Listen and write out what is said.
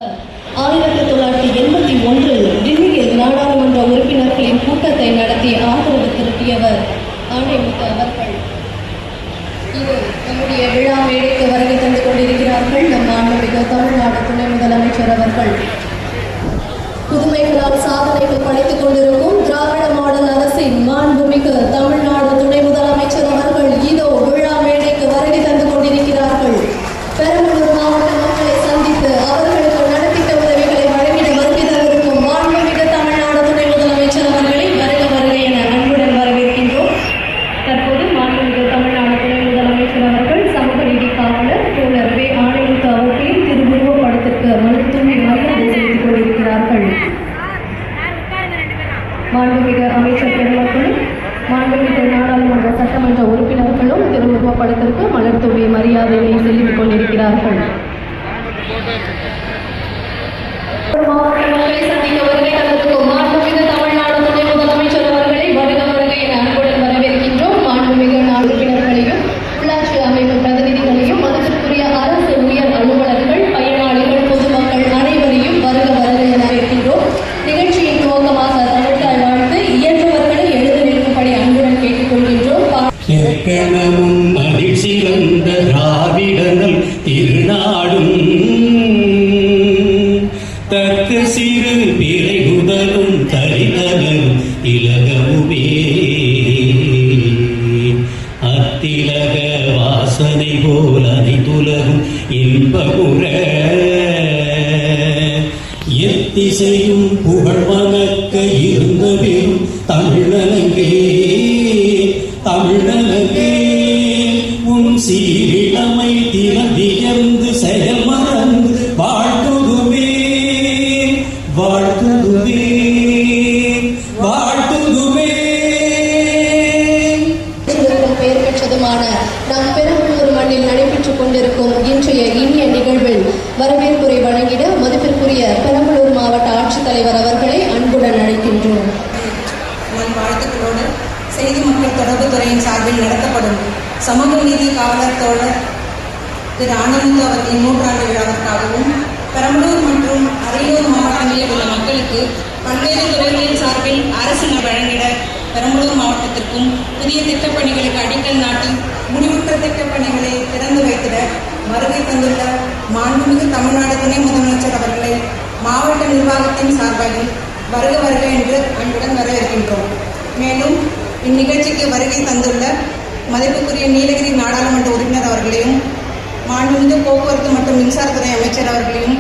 1981 டில்லியில் நாடாளுமன்ற உறுப்பினர்களின் கூட்டத்தை நடத்தி ஆதரவு திரட்டியவர் ஆணைமுத்து அவர்கள். இது நம்முடைய விழா மேடைக்கு வருகை தந்து கொண்டிருக்கிறார்கள். நம் மாண்புமிகு தமிழ்நாடு துணை முதலமைச்சர் அவர்கள். புதுமைகளால் சாதனைகள் படைத்துக் கொண்டிருக்கும் திராவிட மாடல் அரசின் மாண்புமிகு தமிழ்நாடு துணை முதலமைச்சர் அவர்கள் இதோ விழா மேடைக்கு வருகை தந்து கொண்டிருக்கிறார்கள். பெரம்பலூர் மாவட்ட மக்களை சந்தித்து அவர்களுக்கு நலத்திட்ட உதவிகளை வழங்கிட வருகை தந்திருக்கும் மாண்புமிகு தமிழ்நாடு துணை முதலமைச்சர் அவர்களை வருக வருக என அன்புடன் வரவேற்கின்றோம். தற்போது மாண்புமிகு தமிழ்நாடு துணை முதலமைச்சர் அவர்கள் சமூக நீதி காவலர் தோழர் வே. ஆணைமுத்து அவர்களின் திருவுருவ படத்திற்கு மலர்தூவி மரியாதை செலுத்திக் கொண்டிருக்கிறார்கள். மாண்புமிகு அமைச்சர் பெருமக்களும் மாண்புமிகு நாடாளுமன்ற சட்டமன்ற உறுப்பினர்களும் திருவுருவ படத்திற்கு மலர்தூவி மரியாதையை செலுத்திக் கொண்டிருக்கிறார்கள். மாவட்ட மக்களை சந்திக்க வருகை தந்திருக்கும் மாண்புமிகு தமிழ்நாடு துணை முதலமைச்சர் அவர்களை வருக வருக என அன்புடன் வரவேற்கின்றோம். மாண்புமிகு உறுப்பினர்களையும் உள்ளாட்சி அமைப்பு பிரதிநிதிகளையும் மதிப்பிற்குரிய அரசு உயர் அலுவலர்கள் பயனாளிகள் பொதுமக்கள் அனைவரையும் வருக வருக என வரவேற்கின்றோம். நிகழ்ச்சியின் துவக்கமாக தமிழ்தாய் வாழ்த்து இயற்றவர்களை எழுத நிற்கும்படி அன்புடன் கேட்டுக்கொள்கின்றோம். சிறந்த திராவிடர்கள் திருநாடும் தக்க சிறு பிறை முதலும் தரிதலும் இலகமுமே அத்திலக வாசனை போல் அனைத்துலகும் இன்பமுற எத்திசையும் புகழ் வணக்க இருந்த பெரும் தமிழனங்கே தமிழனங்கே உன் சீரிழமை திறந்தியர்ந்து செயல் மறந்து வாழ்த்துதுமே வாழ்த்துதுமே வாழ்த்துதுமே. பெயர் பெற்றதுமான நம் பெரம்பலூர் மண்ணில் நடைபெற்றுக் கொண்டிருக்கும் இன்றைய இனிய நிகழ்வில் வரவேற்புரை வழங்கிட மதிப்பிற்குரிய பெரம்பலூர் மாவட்ட ஆட்சித்தலைவர் அவர்களை அன்புடன் அழைக்கின்றோம். வாழ்த்துக்களோடு செய்தி மக்கள் தொடர்பு துறையின் சார்பில் நடத்தப்படும் சமூக நீதி காவலர் தோழர் திரு ஆணைமுத்து அவர்களின் 100ஆண்டு விழாவிற்காகவும் பெரம்பலூர் மற்றும் அரியலூர் மாவட்டங்களில் உள்ள மக்களுக்கு பல்வேறு துறைகளின் சார்பில் அரசு வழங்கிட பெரம்பலூர் மாவட்டத்திற்கும் புதிய திட்டப்பணிகளுக்கு அடிக்கல் நாட்டி முடிவுற்ற திட்டப்பணிகளை திறந்து வைத்திட வருகை தந்துள்ள மாண்புமிகு தமிழ்நாடு துணை முதலமைச்சர் அவர்களை மாவட்ட நிர்வாகத்தின் சார்பாக வருக வருக என்று அன்புடன் வரவேற்கின்றோம். மேலும் இந்நிகழ்ச்சிக்கு வருகை தந்துள்ள மதிப்புக்குரிய நீலகிரி நாடாளுமன்ற உறுப்பினர் அவர்களையும் மாண்புமிகு போக்குவரத்து மற்றும் மின்சாரத்துறை அமைச்சர் அவர்களையும்